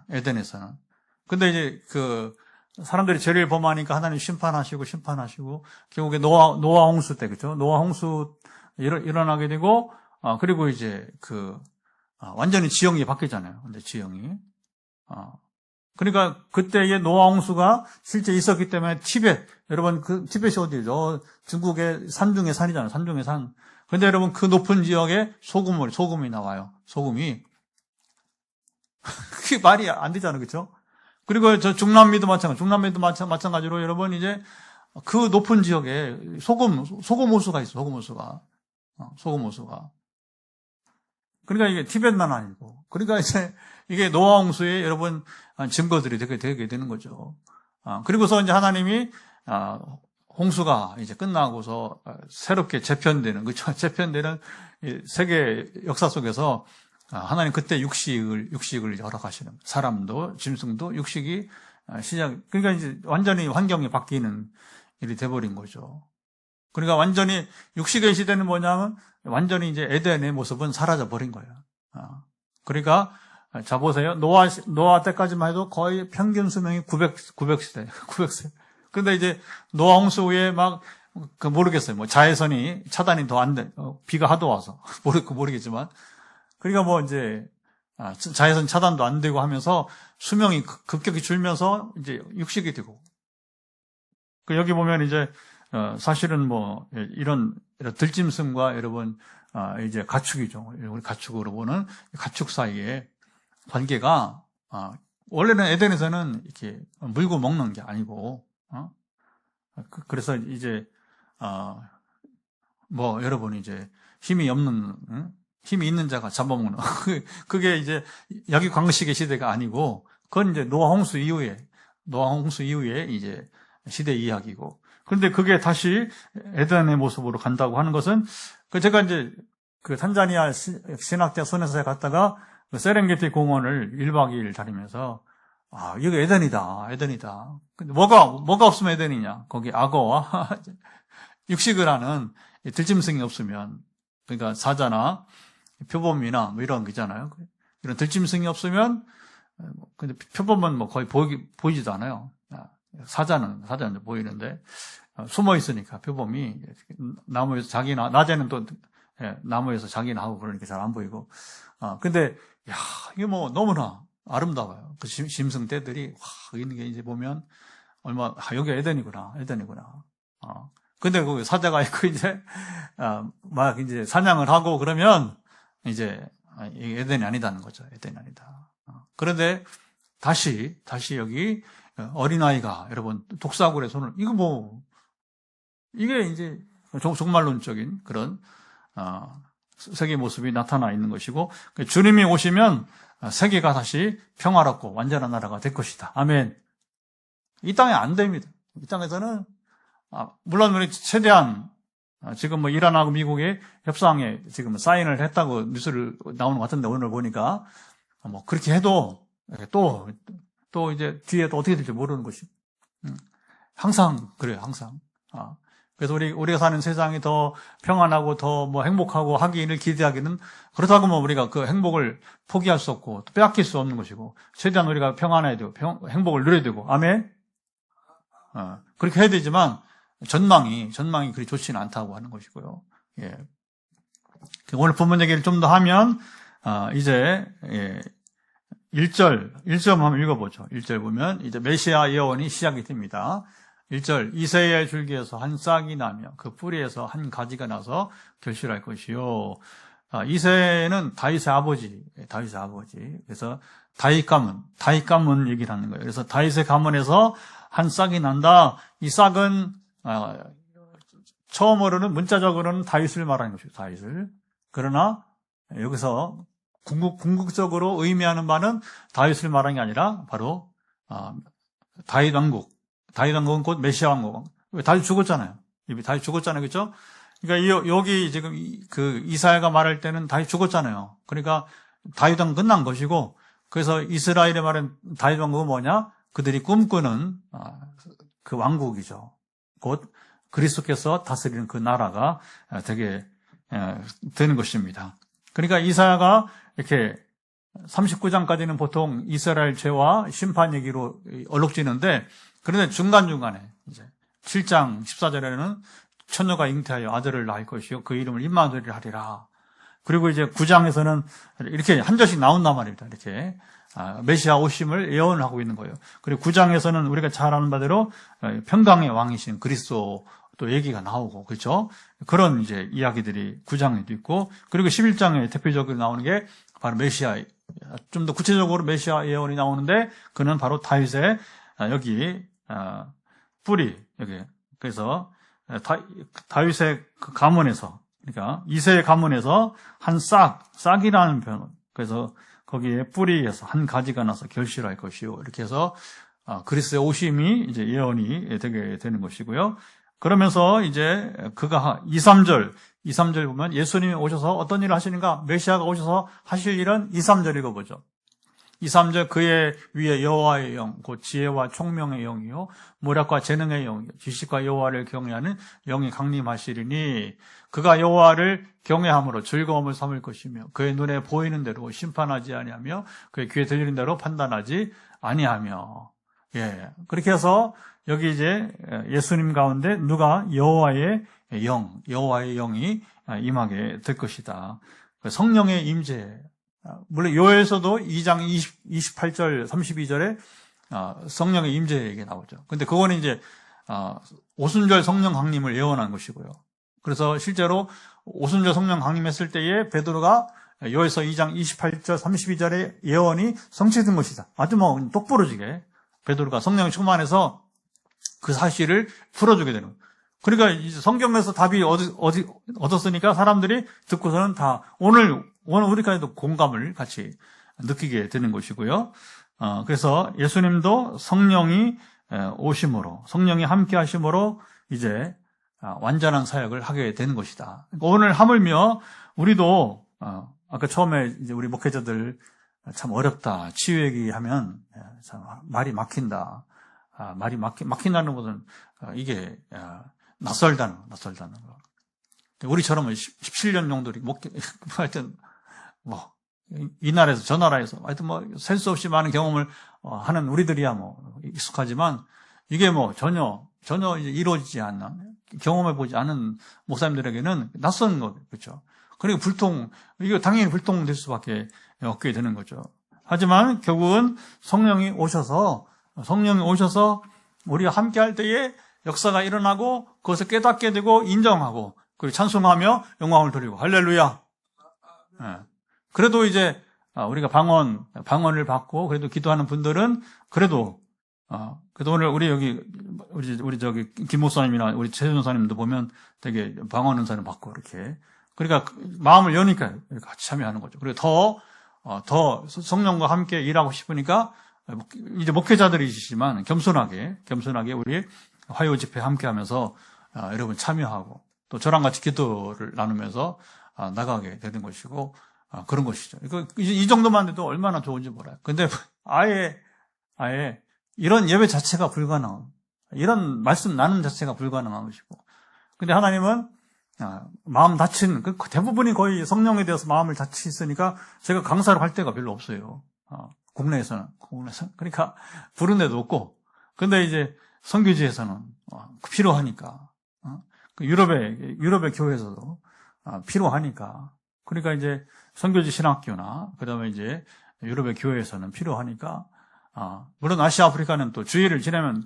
에덴에서는. 근데 이제 사람들이 죄를 범하니까 하나님 심판하시고 결국에 노아 홍수 때, 그죠? 노아 홍수 일어나게 되고, 그리고 이제 완전히 지형이 바뀌잖아요. 근데 지형이. 그러니까 그때의 노아 홍수가 실제 있었기 때문에 여러분 티벳이 어디죠? 중국의 산 중의 산이잖아요. 산 중의 산. 근데 여러분 그 높은 지역에 소금이 나와요. 소금이. 그게 말이 안 되잖아요. 그렇죠? 그리고 중남미도 마찬가지로 여러분 이제 그 높은 지역에 소금 호수가 있어요. 소금 호수가. 그러니까 이게 티벳만 아니고. 그러니까 이제 이게 노아 홍수의 여러분 증거들이 되게 되는 거죠. 그리고서 이제 하나님이 홍수가 이제 끝나고서 새롭게 재편되는, 그렇죠? 재편되는 세계 역사 속에서 하나님 그때 육식을 허락하시는, 사람도 짐승도 육식이 그러니까 이제 완전히 환경이 바뀌는 일이 돼버린 거죠. 그러니까 완전히 육식의 시대는 뭐냐면 완전히 이제 에덴의 모습은 사라져 버린 거예요. 그러니까 자 보세요. 노아 때까지만 해도 거의 평균 수명이 900세. 근데 이제 노아 홍수 후에 모르겠어요. 자외선이 차단이 더 안 돼. 비가 하도 와서. 모르겠지만. 그러니까 이제, 자외선 차단도 안 되고 하면서 수명이 급격히 줄면서 이제 육식이 되고. 여기 보면 이제, 사실은 이런 들짐승과 여러분, 이제 가축이죠. 우리 가축으로 보는 가축 사이에 관계가, 원래는 에덴에서는 이렇게 물고 먹는 게 아니고, 그래서 이제, 여러분 이제 힘이 있는 자가 잡아먹는, 그게 이제 약육강식의 시대가 아니고, 그건 이제 노아 홍수 이후에 이제 시대 이야기고. 그런데 그게 다시 에덴의 모습으로 간다고 하는 것은, 제가 이제 탄자니아 신학대학 소년사에 갔다가 세렝게티 공원을 1박 2일 다니면서, 여기 에덴이다. 근데 뭐가 없으면 에덴이냐? 거기 악어와 육식을 하는 들짐승이 없으면, 그러니까 사자나 표범이나 이런 거 있잖아요. 이런 들짐승이 없으면, 근데 표범은 거의 보이지도 않아요. 사자는 보이는데, 숨어 있으니까 표범이 나무에서 낮에는 또 나무에서 자기나 하고 그러니까 잘 안 보이고. 근데, 이게 너무나 아름다워요. 그 짐승 떼들이 있는 게 이제 보면 여기 에덴이구나. 근데 그 사자가 있고 이제 이제 사냥을 하고 그러면 이제 에덴이 아니다는 거죠. 에덴이 아니다. 그런데 다시 여기 어린아이가 여러분 독사굴에 손을, 이게 이제 종말론적인 그런 세계 모습이 나타나 있는 것이고, 주님이 오시면 세계가 다시 평화롭고 완전한 나라가 될 것이다. 아멘. 이 땅에 안 됩니다. 이 땅에서는 물론 우리 최대한 지금 이란하고 미국의 협상에 지금 사인을 했다고 뉴스를 나오는 것 같은데, 오늘 보니까 그렇게 해도 또 이제 뒤에 또 어떻게 될지 모르는 것이 항상 그래요. 항상. 그래서 우리가 사는 세상이 더 평안하고 더 행복하고 하기를 기대하기는, 그렇다고 우리가 그 행복을 포기할 수 없고 또 빼앗길 수 없는 것이고, 최대한 우리가 평안해야 되고 행복을 누려야 되고, 아멘. 그렇게 해야 되지만 전망이 그리 좋지는 않다고 하는 것이고요. 예. 오늘 본문 얘기를 좀 더 하면 이제 1절 한번 읽어보죠. 1절 보면 이제 메시아 예언이 시작이 됩니다. 1절, 이새의 줄기에서 한 싹이 나며 그 뿌리에서 한 가지가 나서 결실할 것이요. 이새는 다윗의 아버지. 그래서 다윗 가문 얘기를 하는 거예요. 그래서 다윗의 가문에서 한 싹이 난다. 이 싹은 처음으로는 문자적으로는 다윗을 말하는 것이죠. 다윗을. 그러나 여기서 궁극적으로 의미하는 바는 다윗을 말하는 게 아니라 바로 다윗 왕국은 곧 메시아 왕국. 다윗 죽었잖아요. 다윗 죽었잖아요. 그렇죠? 그러니까 여기 지금 그 이사야가 말할 때는 다윗 죽었잖아요. 그러니까 다윗 왕국 끝난 것이고, 그래서 이스라엘의 말은 다윗 왕국은 뭐냐? 그들이 꿈꾸는 그 왕국이죠. 곧 그리스도께서 다스리는 그 나라가 되게 되는 것입니다. 그러니까 이사야가 이렇게 39장까지는 보통 이스라엘 죄와 심판 얘기로 얼룩지는데, 그런데 중간중간에 이제 7장 14절에는 처녀가 잉태하여 아들을 낳을 것이요 그 이름을 임마누엘이라 하리라. 그리고 이제 9장에서는 이렇게 한 절씩 나온단 말입니다. 이렇게 메시아 오심을 예언을 하고 있는 거예요. 그리고 9장에서는 우리가 잘 아는 바대로 평강의 왕이신 그리스도 또 얘기가 나오고, 그렇죠? 그런 이제 이야기들이 9장에도 있고, 그리고 11장에 대표적으로 나오는 게 바로 메시아, 좀 더 구체적으로 메시아 예언이 나오는데, 그는 바로 다윗의 여기 뿌리, 여기. 그래서 다윗의 그 가문에서, 그러니까 이새의 가문에서 한 싹이라는 표현. 그래서 거기에 뿌리에서 한 가지가 나서 결실할 것이요. 이렇게 해서 그리스도의 오심이 이제 예언이 되게 되는 것이고요. 그러면서 이제 그가 2, 3절 보면 예수님이 오셔서 어떤 일을 하시는가? 메시아가 오셔서 하실 일은 2, 3절 읽어보죠. 2, 3절 그의 위에 여호와의 영, 곧 지혜와 총명의 영이요 모략과 재능의 영이요 지식과 여호와를 경외하는 영이 강림하시리니 그가 여호와를 경외함으로 즐거움을 삼을 것이며 그의 눈에 보이는 대로 심판하지 아니하며 그의 귀에 들리는 대로 판단하지 아니하며. 예, 그렇게 해서 여기 이제 예수님 가운데 누가 여호와의 영이 임하게 될 것이다. 성령의 임재. 물론 요에서도 2장 28절 32절에 성령의 임재 얘기 나오죠. 근데 그거는 이제 오순절 성령 강림을 예언한 것이고요. 그래서 실제로 오순절 성령 강림했을 때에 베드로가 요에서 2장 28절 32절의 예언이 성취된 것이다. 아주 똑부러지게 베드로가 성령이 충만해서 그 사실을 풀어주게 되는 거예요. 그러니까 이제 성경에서 답이 얻었으니까 사람들이 듣고서는 다 오늘 우리까지도 공감을 같이 느끼게 되는 것이고요. 그래서 예수님도 성령이 오심으로, 성령이 함께 하심으로 이제 완전한 사역을 하게 되는 것이다. 오늘 하물며 우리도 아까 처음에 이제 우리 목회자들 참 어렵다. 치유 얘기하면 참 말이 막힌다. 말이 막힌다는 것은 이게 낯설다는 거. 우리처럼 17년 정도 하여튼 이 나라에서 하여튼 셀 수 없이 많은 경험을 하는 우리들이야 익숙하지만 이게 전혀 이제 이루어지지 않는, 경험해 보지 않은 목사님들에게는 낯선 거, 그렇죠? 그리고 이거 당연히 불통될 수밖에 없게 되는 거죠. 하지만 결국은 성령이 오셔서 우리가 함께 할 때에 역사가 일어나고 그것을 깨닫게 되고 인정하고 그리고 찬송하며 영광을 돌리고 할렐루야. 네. 그래도 이제 우리가 방언을 받고 그래도 기도하는 분들은 그래도 그래서 오늘 우리 저기 김 목사님이나 우리 최 전사님도 보면 되게 방언 은사를 받고 이렇게. 그러니까 마음을 여니까 같이 참여하는 거죠. 그리고 더 성령과 함께 일하고 싶으니까 이제 목회자들이시지만 겸손하게 우리 화요 집회 함께 하면서 여러분 참여하고 또 저랑 같이 기도를 나누면서 나가게 되는 것이고 그런 것이죠. 이 정도만 해도 얼마나 좋은지 몰라요. 근데 아예 이런 예배 자체가 불가능한, 이런 말씀 나누는 자체가 불가능한 것이고. 근데 하나님은 마음 다친, 대부분이 거의 성령에 대해서 마음을 다치셨으니까 제가 강사를 할 데가 별로 없어요. 국내에서는. 그러니까 부른 데도 없고. 근데 이제 선교지에서는 필요하니까. 유럽의 교회에서도 필요하니까. 그러니까 이제 선교지 신학교나 그다음에 이제 유럽의 교회에서는 필요하니까. 물론 아시아 아프리카는 또 주일을 지내면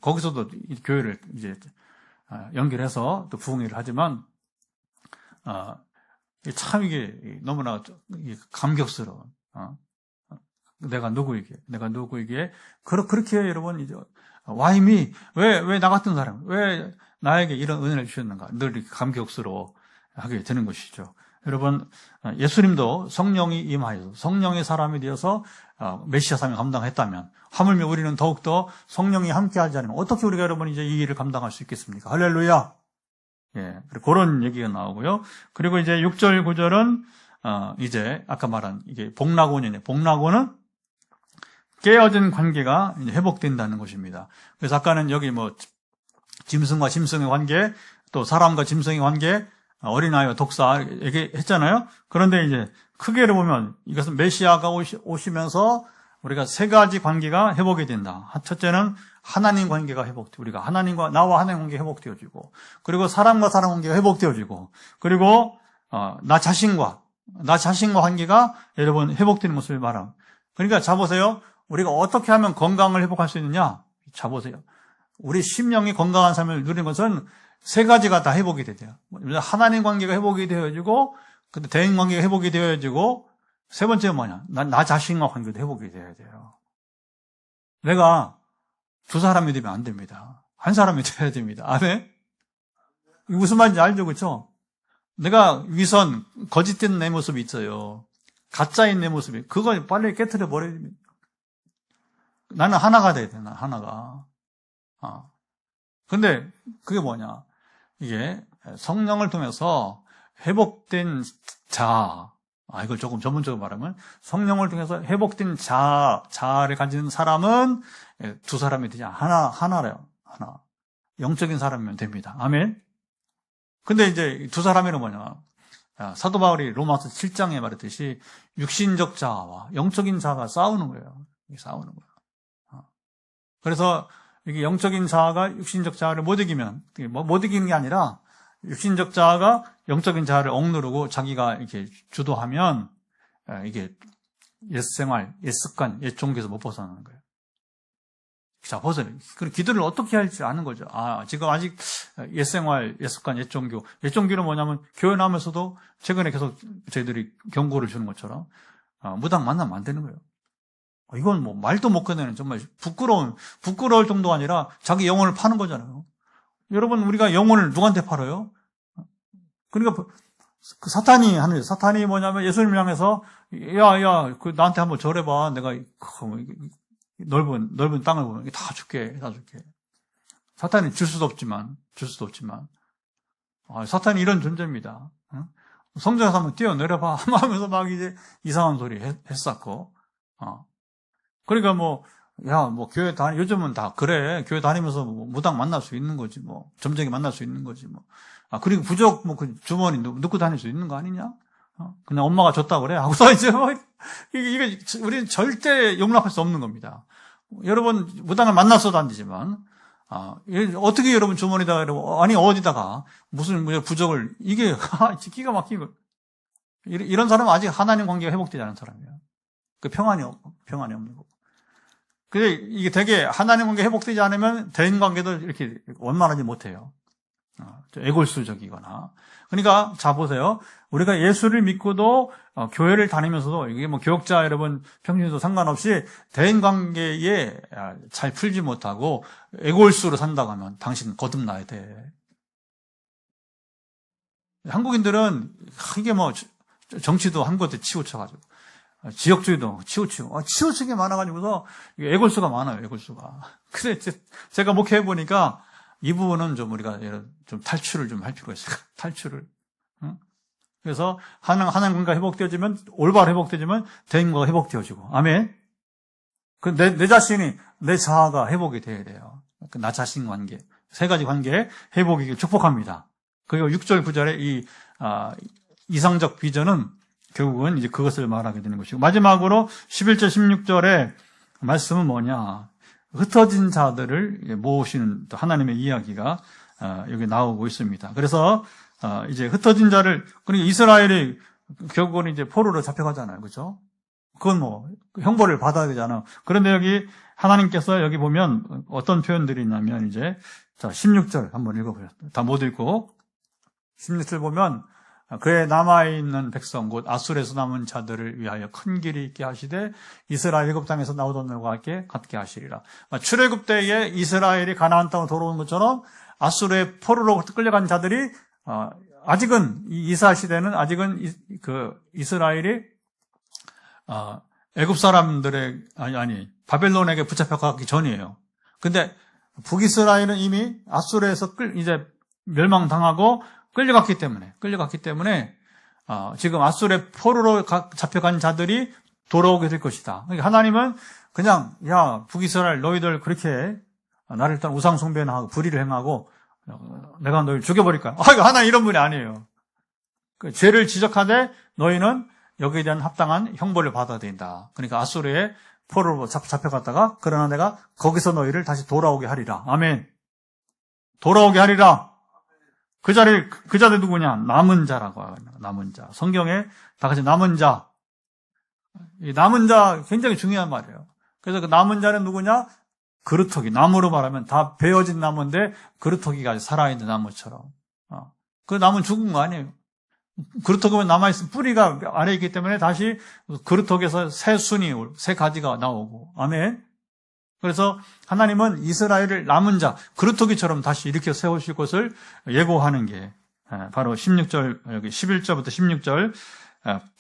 거기서도 교회를 이제 연결해서 또 부흥회를 하지만 참 이게 너무나 감격스러운 내가 누구에게 그렇게 여러분 이제 Why me? 왜 나 같은 사람? 왜 나에게 이런 은혜를 주셨는가? 늘 이렇게 감격스러워하게 되는 것이죠. 여러분, 예수님도 성령이 임하여서 성령의 사람이 되어서 메시아 사명을 감당했다면 하물며 우리는 더욱더 성령이 함께하지 않으면 어떻게 우리가 여러분 이제 이 일을 감당할 수 있겠습니까? 할렐루야. 예, 그런 얘기가 나오고요. 그리고 이제 6절 9절은 이제 아까 말한 이게 복락원이네. 복락원은 깨어진 관계가 이제 회복된다는 것입니다. 그래서 아까는 여기 뭐 짐승과 짐승의 관계, 또 사람과 짐승의 관계, 어린아이와 독사 얘기했잖아요. 그런데 이제 크게를 보면 이것은 메시아가 오시면서 우리가 세 가지 관계가 회복이 된다. 첫째는 하나님 관계가 회복되고, 우리가 나와 하나님 관계가 회복되어지고, 그리고 사람과 사람 관계가 회복되어지고, 그리고 나 자신과 관계가 여러분 회복되는 모습을 말합니다. 그러니까 자 보세요. 우리가 어떻게 하면 건강을 회복할 수 있느냐? 자 보세요. 우리 심령이 건강한 삶을 누리는 것은 세 가지가 다 회복이 돼요. 하나님 관계가 회복이 되어지고, 근데 대인 관계가 회복이 되어지고, 세 번째는 뭐냐? 나 자신과 관계도 회복이 돼야 돼요. 내가 두 사람이 되면 안 됩니다. 한 사람이 돼야 됩니다. 아멘? 무슨 말인지 알죠? 그렇죠? 내가 위선, 거짓된 내 모습이 있어요. 가짜인 내 모습이. 그걸 빨리 깨트려 버려야 됩니다. 나는 하나가 돼야 돼, 나 하나가. 근데 그게 뭐냐? 이게 성령을 통해서 회복된 자, 이걸 조금 전문적으로 말하면 성령을 통해서 회복된 자아를 가진 사람은 두 사람이 되지 하나래요. 하나. 영적인 사람이면 됩니다. 아멘. 근데 이제 두 사람이는 뭐냐? 사도 바울이 로마서 7장에 말했듯이 육신적 자아와 영적인 자아가 싸우는 거예요. 싸우는 거예요. 그래서 이게 영적인 자아가 육신적 자아를 못 이기면, 못 이기는 게 아니라 육신적 자아가 영적인 자아를 억누르고 자기가 이렇게 주도하면 이게 옛생활, 옛습관, 옛종교에서 못 벗어나는 거예요. 자, 벗어나요. 그리고 기도를 어떻게 할지 아는 거죠. 지금 아직 옛생활, 옛습관, 옛종교. 옛종교는 뭐냐면 교회 나오면서도 최근에 계속 저희들이 경고를 주는 것처럼 무당 만나면 안 되는 거예요. 이건 뭐 말도 못 꺼내는 정말 부끄러울 정도가 아니라 자기 영혼을 파는 거잖아요. 여러분, 우리가 영혼을 누구한테 팔아요? 그러니까 그 사탄이 하는 거예요. 사탄이 뭐냐면 예수님을 향해서 야, 나한테 한번 절해봐. 내가 넓은 땅을 보면 다 줄게. 사탄이 줄 수도 없지만 사탄이 이런 존재입니다. 성전에서 한번 뛰어내려봐 하면서 막 이제 이상한 소리 했었고. 그러니까 교회 요즘은 다 그래. 교회 다니면서 무당 만날 수 있는 거지, 점쟁이 만날 수 있는 거지, 그리고 부적, 그 주머니 넣고 다닐 수 있는 거 아니냐? 그냥 엄마가 줬다 그래. 하고서 이제 이게 우리는 절대 용납할 수 없는 겁니다. 여러분, 무당을 만나서도 안 되지만, 어떻게 여러분 주머니다가, 아니, 어디다가, 무슨 부적을, 이게, 기가 막히고. 이런 사람은 아직 하나님 관계가 회복되지 않은 사람이에요. 평안이 없는 거고. 근데 이게 되게 하나님 관계 회복되지 않으면 대인 관계도 이렇게 원만하지 못해요. 좀 애골수적이거나. 그러니까 자 보세요. 우리가 예수를 믿고도 교회를 다니면서도 이게 뭐 교역자 여러분 평균도 상관없이 대인 관계에 잘 풀지 못하고 애골수로 산다고 하면 당신 거듭나야 돼. 한국인들은 이게 뭐 정치도 한 곳에 치우쳐가지고 지역주의도 치우친 게 많아가지고서 애골수가 많아요. 애골수가. 그래 제가 목회해 보니까 이 부분은 좀 우리가 좀 탈출을 좀 할 필요가 있어요. 탈출을. 응? 그래서 하나님과 회복되어지면 올바로 회복되어지면 대인과 회복되어지고. 아멘. 그 내 자신이 내 자아가 회복이 돼야 돼요. 나 자신 관계 세 가지 관계 회복이 축복합니다. 그리고 6절 9절의 이 이상적 비전은 결국은 이제 그것을 말하게 되는 것이고 마지막으로 11절 16절의 말씀은 뭐냐? 흩어진 자들을 모으시는 또 하나님의 이야기가 여기 나오고 있습니다. 그래서 이제 흩어진 자를 그러니까 이스라엘이 결국은 이제 포로로 잡혀가잖아요, 그렇죠? 그건 뭐 형벌을 받아야 되잖아. 그런데 여기 하나님께서 여기 보면 어떤 표현들이 있냐면 이제 자 16절 한번 읽어보세요. 다 못 읽고 16절 보면 그의 남아있는 백성 곧 아술에서 남은 자들을 위하여 큰 길이 있게 하시되 이스라엘 애굽 땅에서 나오던 날과 같게 하시리라. 출애굽 때에 이스라엘이 가나안 땅으로 돌아온 것처럼 아술의 포로로 끌려간 자들이 아직은 이 이스라엘 시대는 아직은 그 이스라엘이 애굽 사람들의 아니 바벨론에게 붙잡혀가기 전이에요. 근데 북이스라엘은 이미 아수르에서 이제 멸망당하고 끌려갔기 때문에 지금 아수르의 포로로 잡혀간 자들이 돌아오게 될 것이다. 그러니까 하나님은 그냥 야 북이스라엘 너희들 그렇게 나를 일단 우상 숭배나 하고 불의를 행하고 내가 너희를 죽여버릴 거야. 하나님 이런 분이 아니에요. 그 죄를 지적하되 너희는 여기에 대한 합당한 형벌을 받아야 된다. 그러니까 아수르의 포로로 잡혀갔다가 그러나 내가 거기서 너희를 다시 돌아오게 하리라. 아멘. 돌아오게 하리라. 그 자들 누구냐? 남은 자라고 하요. 남은 자. 성경에 다 같이 남은 자. 이 남은 자 굉장히 중요한 말이에요. 그래서 그 남은 자는 누구냐? 그루터기. 나무로 말하면 다 베어진 나무인데 그루터기가 살아있는 나무처럼. 그 나무는 죽은 거 아니에요. 그루터기만 남아있으면 뿌리가 아래에 있기 때문에 다시 그루터기에서 새 가지가 나오고. 아멘. 그래서 하나님은 이스라엘을 남은 자, 그루터기처럼 다시 일으켜 세우실 것을 예고하는 게 바로 16절, 여기 11절부터 16절,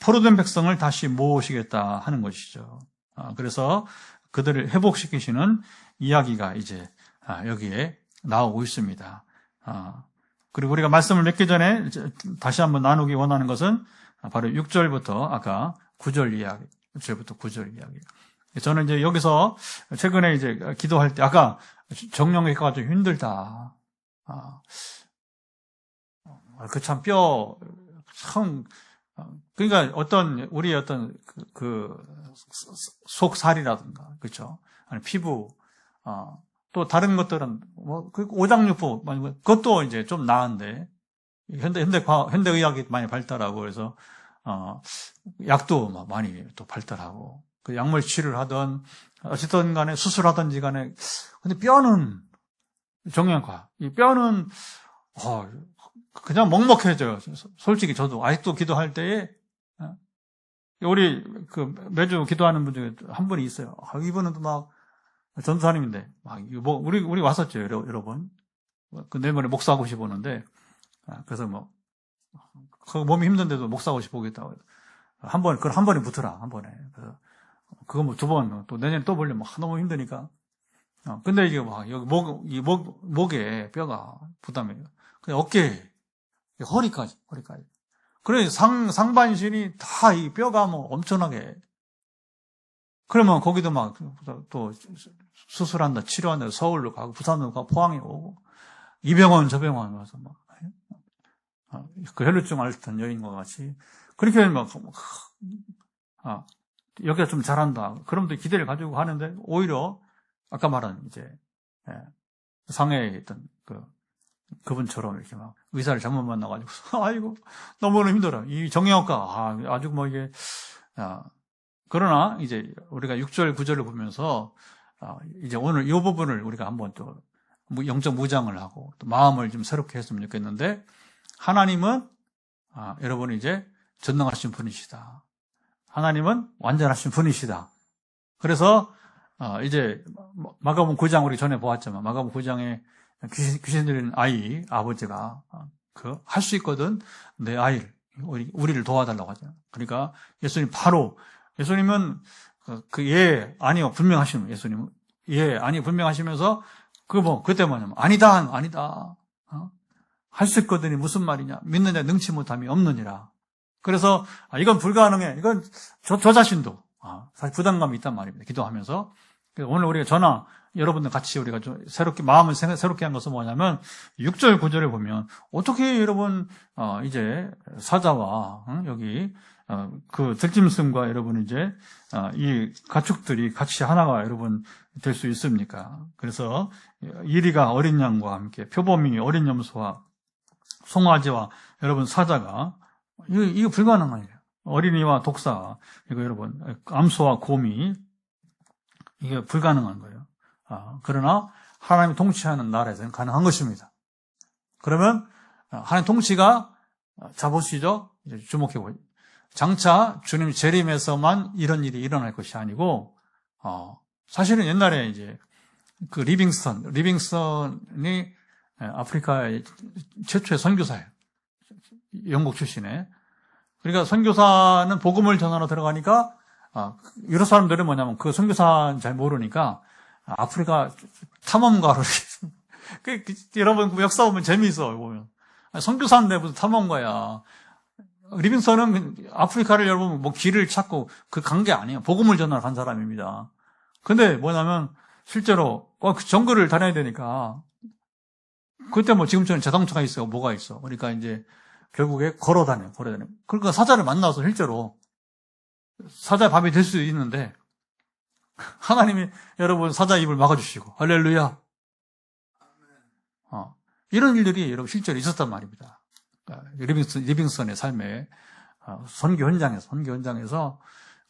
포로된 백성을 다시 모으시겠다 하는 것이죠. 그래서 그들을 회복시키시는 이야기가 이제 여기에 나오고 있습니다. 그리고 우리가 말씀을 맺기 전에 다시 한번 나누기 원하는 것은 바로 6절부터 아까 9절 이야기, 6절부터 9절 이야기. 저는 이제 여기서 최근에 이제 기도할 때 아까 정령외과가 좀 힘들다. 그 참 그러니까 우리 속살이라든가, 그렇죠? 아니 피부, 또 다른 것들은 그 오장육부 그것도 이제 좀 나은데 현대의학이 많이 발달하고 그래서 약도 많이 또 발달하고 그 약물 치료를 하던 어쨌든 간에 수술하든지 간에 근데 뼈는 정형외과 이 뼈는 그냥 먹먹해져요. 솔직히 저도 아직도 기도할 때에 우리 그 매주 기도하는 분 중에 한 분이 있어요. 이분은 또 막 전도사님인데 막 우리 왔었죠 여러 번. 그 내일모레 목사고시 보는데 그래서 그 몸이 힘든데도 목사고시 보겠다고 한 번에 붙어라 한 번에. 그래서 그거 두 번 또 내년에 또 보려면 너무 힘드니까. 근데 이게 여기 목에 뼈가 부담해요. 그냥 어깨, 허리까지. 그래 상반신이 다 이 뼈가 엄청나게. 그러면 거기도 또 수술한다, 치료한다, 서울로 가고 부산으로 가고 포항에 오고 이 병원 저 병원 와서 그 혈루증 앓던 여인과 같이 그렇게 여기가 좀 잘한다. 그럼 또 기대를 가지고 하는데 오히려 아까 말한 이제 상해에 있던 그분처럼 이렇게 의사를 잘못 만나가지고 아이고 너무 힘들어. 이 정형외과 아주 이게 그러나 이제 우리가 6절 9절을 보면서 이제 오늘 이 부분을 우리가 한번 또 영적 무장을 하고 또 마음을 좀 새롭게 했으면 좋겠는데 하나님은 여러분 이제 전능하신 분이시다. 하나님은 완전하신 분이시다. 그래서 이제 마가복음 9장 우리 전에 보았지만 마가복음 9장에 귀신 들린 아이 아버지가 할 수 있거든 내 아이를 우리를 도와달라고 하잖아요. 그러니까 예수님은 아니요 분명하시는 예수님은 아니 분명하시면서 그때 뭐냐면 아니다 할 수 있거든이 무슨 말이냐 믿는 자 능치 못함이 없느니라. 그래서 이건 불가능해. 이건 저 자신도 사실 부담감이 있단 말입니다. 기도하면서. 오늘 우리가 여러분들 같이 우리가 좀 마음을 새롭게 한 것은 뭐냐면 6절 9절에 보면 어떻게 여러분 이제 사자와 여기 그 들짐승과 여러분 이제 이 가축들이 같이 하나가 여러분 될 수 있습니까? 그래서 이리가 어린 양과 함께 표범이 어린 염소와 송아지와 여러분 사자가 이거 불가능한 거예요. 어린이와 독사 이거 여러분 암소와 곰이 이게 불가능한 거예요. 그러나 하나님이 통치하는 나라에서는 가능한 것입니다. 그러면 하나님 통치가 자보시죠? 주목해 보죠. 장차 주님 재림에서만 이런 일이 일어날 것이 아니고 사실은 옛날에 이제 그 리빙스턴이 아프리카의 최초의 선교사예요. 영국 출신의. 그러니까 선교사는 복음을 전하러 들어가니까 유럽 사람들은 뭐냐면 그 선교사는 잘 모르니까 아프리카 탐험가로 여러분 역사 보면 재미있어 보면 선교사인데 무슨 탐험가야. 리빙스턴은 아프리카를 여러분 길을 찾고 간 게 아니에요. 복음을 전하러 간 사람입니다. 근데 뭐냐면 실제로 그 정글을 다녀야 되니까 그때 지금처럼 자동차가 있어 뭐가 있어. 그러니까 이제 결국에 걸어 다녀. 그러니까 사자를 만나서 실제로 사자의 밥이 될 수 있는데 하나님이 여러분 사자 입을 막아주시고 할렐루야. 이런 일들이 여러분 실제로 있었단 말입니다. 리빙스턴의 삶의 선교 현장에서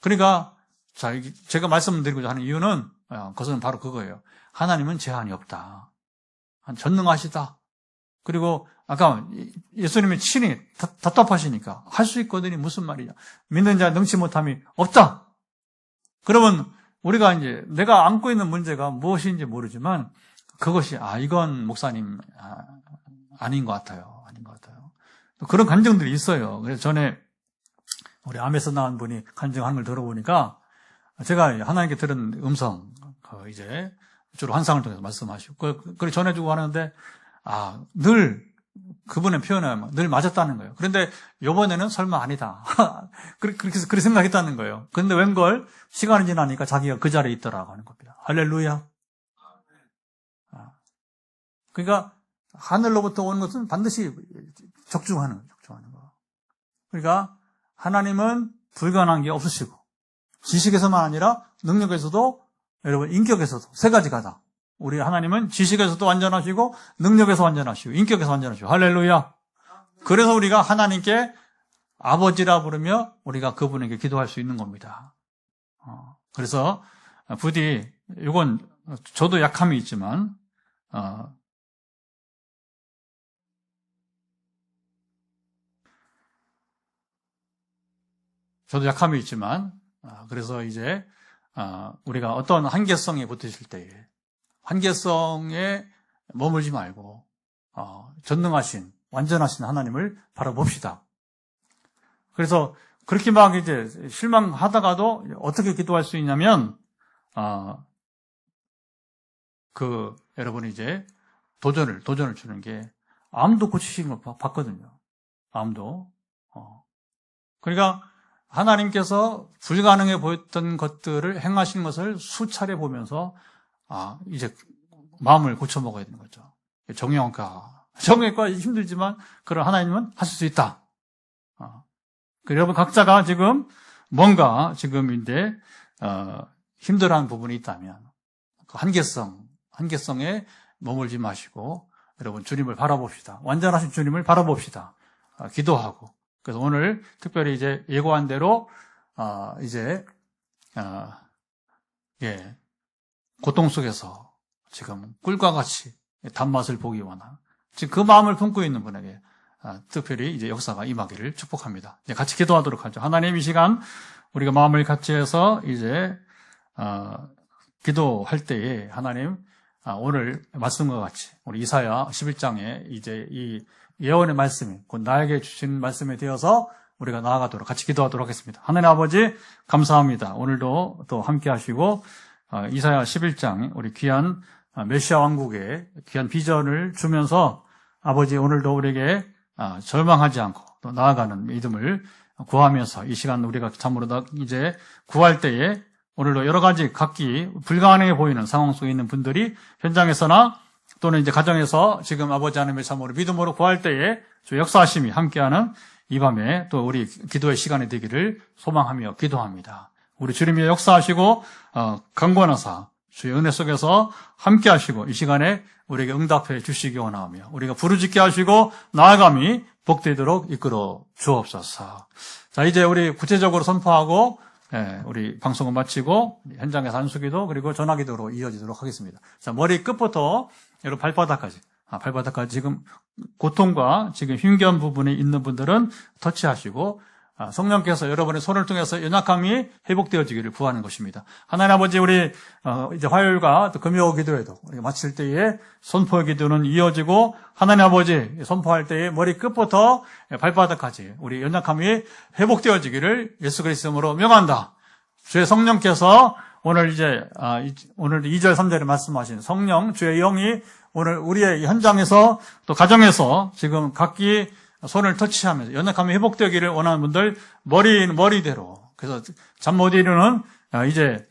그러니까 제가 말씀드리고자 하는 이유는 그것은 바로 그거예요. 하나님은 제한이 없다. 전능하시다. 그리고 아까 예수님이 친히 답답하시니까 할 수 있거든이 무슨 말이냐. 믿는 자 능치 못함이 없다. 그러면 우리가 이제 내가 안고 있는 문제가 무엇인지 모르지만 그것이 이건 목사님 아닌 것 같아요. 그런 감정들이 있어요. 그래서 전에 우리 암에서 나온 분이 간증하는 걸 들어보니까 제가 하나님께 들은 음성 이제 주로 환상을 통해서 말씀하시고 그걸 전해주고 하는데 늘 그분의 표현에 늘 맞았다는 거예요. 그런데 이번에는 설마 아니다. 그렇게 생각했다는 거예요. 그런데 웬걸 시간이 지나니까 자기가 그 자리에 있더라고 하는 겁니다. 할렐루야. 그러니까 하늘로부터 오는 것은 반드시 적중하는 거. 그러니까 하나님은 불가능한 게 없으시고 지식에서만 아니라 능력에서도 여러분 인격에서도 세 가지가 다. 우리 하나님은 지식에서도 완전하시고 능력에서 완전하시고 인격에서 완전하시고 할렐루야. 그래서 우리가 하나님께 아버지라 부르며 우리가 그분에게 기도할 수 있는 겁니다. 그래서 부디 이건 저도 약함이 있지만 그래서 이제 우리가 어떤 한계성에 붙으실 때에 한계성에 머물지 말고 전능하신 완전하신 하나님을 바라봅시다. 그래서 그렇게 막 이제 실망하다가도 어떻게 기도할 수 있냐면 여러분이 이제 도전을 주는 게 암도 고치시는 걸 봤거든요. 암도. 그러니까 하나님께서 불가능해 보였던 것들을 행하시는 것을 수차례 보면서 이제 마음을 고쳐 먹어야 되는 거죠. 정형외과 힘들지만 그런 하나님은 하실 수 있다. 여러분 각자가 지금 뭔가 지금 이제 힘들어하는 부분이 있다면 그 한계성에 머물지 마시고 여러분 주님을 바라봅시다. 완전하신 주님을 바라봅시다. 기도하고. 그래서 오늘 특별히 이제 예고한 대로 고통 속에서 지금 꿀과 같이 단맛을 보기 원하는 지금 그 마음을 품고 있는 분에게 특별히 이제 역사가 임하기를 축복합니다. 이제 같이 기도하도록 하죠. 하나님, 이 시간 우리가 마음을 같이 해서 이제 기도할 때에 하나님, 오늘 말씀과 같이 우리 이사야 11장에 이제 이 예언의 말씀이 곧 나에게 주신 말씀에 되어서 우리가 나아가도록 같이 기도하도록 하겠습니다. 하나님 아버지, 감사합니다. 오늘도 또 함께 하시고 이사야 11장 우리 귀한 메시아 왕국의 귀한 비전을 주면서 아버지, 오늘도 우리에게 절망하지 않고 또 나아가는 믿음을 구하면서 이 시간 우리가 참으로 이제 구할 때에 오늘도 여러 가지 각기 불가능해 보이는 상황 속에 있는 분들이 현장에서나 또는 이제 가정에서 지금 아버지 하나님의 참으로 믿음으로 구할 때에 주 역사하심이 함께하는 이 밤에 또 우리 기도의 시간이 되기를 소망하며 기도합니다. 우리 주님이 역사하시고 강권하사 주의 은혜 속에서 함께 하시고 이 시간에 우리에게 응답해 주시기 원하며 우리가 부르짖게 하시고 나아감이 복되도록 이끌어 주옵소서. 자, 이제 우리 구체적으로 선포하고 우리 방송을 마치고 현장에서 안수기도 그리고 전화기도로 이어지도록 하겠습니다. 자, 머리 끝부터 여러분 발바닥까지 지금 고통과 지금 힘겨운 부분이 있는 분들은 터치하시고 성령께서 여러분의 손을 통해서 연약함이 회복되어지기를 구하는 것입니다. 하나님 아버지, 우리 이제 화요일과 또 금요 기도에도 우리가 마칠 때에 선포의 기도는 이어지고 하나님 아버지 선포할 때에 머리 끝부터 발바닥까지 우리 연약함이 회복되어지기를 예수 그리스도로 명한다. 주의 성령께서 오늘 이제 오늘 2절 3절에 말씀하신 성령 주의 영이 오늘 우리의 현장에서 또 가정에서 지금 각기 손을 터치하면서 연약함이 회복되기를 원하는 분들 머리대로, 그래서 잠 못 이루는 이제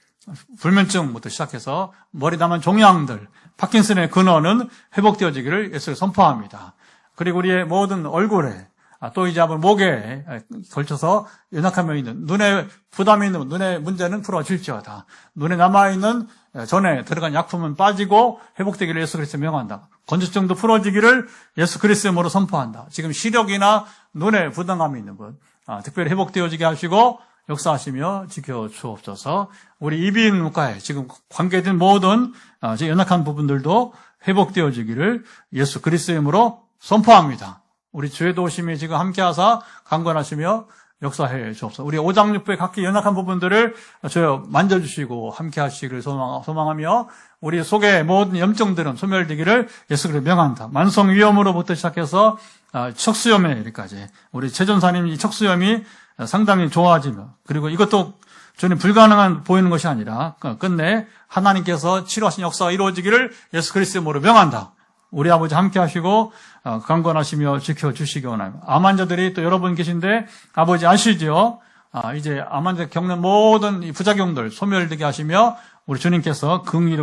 불면증부터 시작해서 머리 남은 종양들, 파킨슨의 근원은 회복되어지기를 예수를 선포합니다. 그리고 우리의 모든 얼굴에 또 이제 목에 걸쳐서 연약함이 있는, 눈에 부담이 있는 눈의 문제는 풀어질지어다. 눈에 남아있는 전에 들어간 약품은 빠지고 회복되기를 예수 그리스도 명한다. 건조증도 풀어지기를 예수 그리스도의 이름으로 선포한다. 지금 시력이나 눈에 부담감이 있는 분 특별히 회복되어지게 하시고 역사하시며 지켜주옵소서. 우리 이비인후과에 지금 관계된 모든 연약한 부분들도 회복되어지기를 예수 그리스도의 이름으로 선포합니다. 우리 주의 도심이 지금 함께하사 강건하시며 역사해 주옵소서. 우리 오장육부의 각기 연약한 부분들을 주여 만져주시고 함께하시기를 소망하며 우리 속의 모든 염증들은 소멸되기를 예수 그리스도 명한다. 만성 위염으로부터 시작해서 척수염에까지 우리 최전사님 이 척수염이 상당히 좋아지며 그리고 이것도 주님 불가능한 보이는 것이 아니라 끝내 하나님께서 치료하신 역사가 이루어지기를 예수 그리스도의 이름으로 명한다. 우리 아버지 함께 하시고 강건하시며 지켜주시기 원합니다. 암 환자들이 또 여러분 계신데 아버지 아시죠? 이제 암 환자 겪는 모든 이 부작용들 소멸되게 하시며 우리 주님께서 긍휼히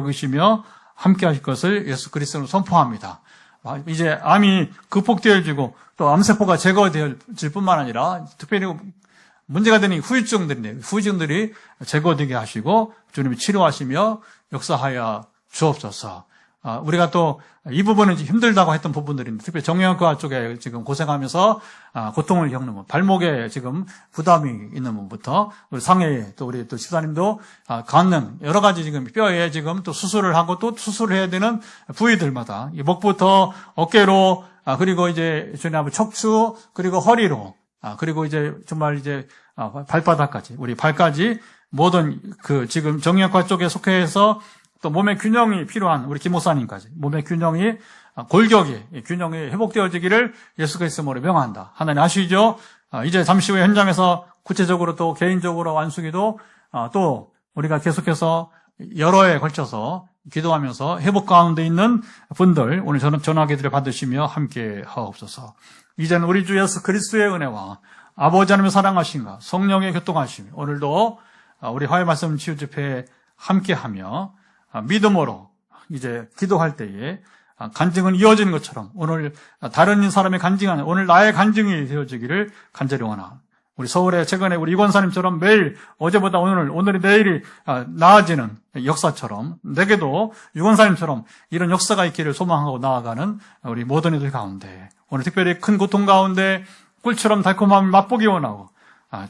함께 하실 것을 예수 그리스도로 선포합니다. 이제 암이 극복되어지고 또 암세포가 제거되어질 뿐만 아니라 특별히 문제가 되는 후유증들이 제거되게 하시고 주님이 치료하시며 역사하여 주옵소서. 우리가 또 이 부분은 힘들다고 했던 부분들인데 특별히 정형외과 쪽에 지금 고생하면서 고통을 겪는 분, 발목에 지금 부담이 있는 분부터 우리 상해에 또 우리 또 집사님도 간능 여러 가지 지금 뼈에 지금 또 수술을 하고 또 수술을 해야 되는 부위들마다 이 목부터 어깨로 그리고 이제 주님 척추 그리고 허리로 그리고 이제 정말 이제 발바닥까지 우리 발까지 모든 그 지금 정형외과 쪽에 속해서 또 몸의 균형이 필요한 우리 김 목사님까지 몸의 균형이 골격이 균형이 회복되어지기를 예수 그리스도로 명한다. 하나님 아시죠? 이제 잠시 후에 현장에서 구체적으로 또 개인적으로 완수기도 또 우리가 계속해서 여러 해에 걸쳐서 기도하면서 회복 가운데 있는 분들 오늘 전화기도를 받으시며 함께 하옵소서. 이제는 우리 주 예수 그리스도의 은혜와 아버지 하나님의 사랑하심과 성령의 교통하심 오늘도 우리 화요 말씀 치유 집회에 함께하며 믿음으로 이제 기도할 때에 간증은 이어지는 것처럼 오늘 다른 사람의 간증이 아니라 오늘 나의 간증이 되어지기를 간절히 원합니다. 우리 서울에 최근에 우리 이권사님처럼 매일 어제보다 오늘이 내일이 나아지는 역사처럼 내게도 이권사님처럼 이런 역사가 있기를 소망하고 나아가는 우리 모든 이들 가운데 오늘 특별히 큰 고통 가운데 꿀처럼 달콤함을 맛보기 원하고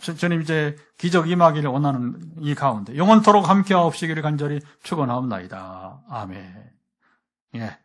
주님 이제 기적 임하기를 원하는 이 가운데 영원토록 함께하옵시기를 간절히 축원하옵나이다. 아멘. 예.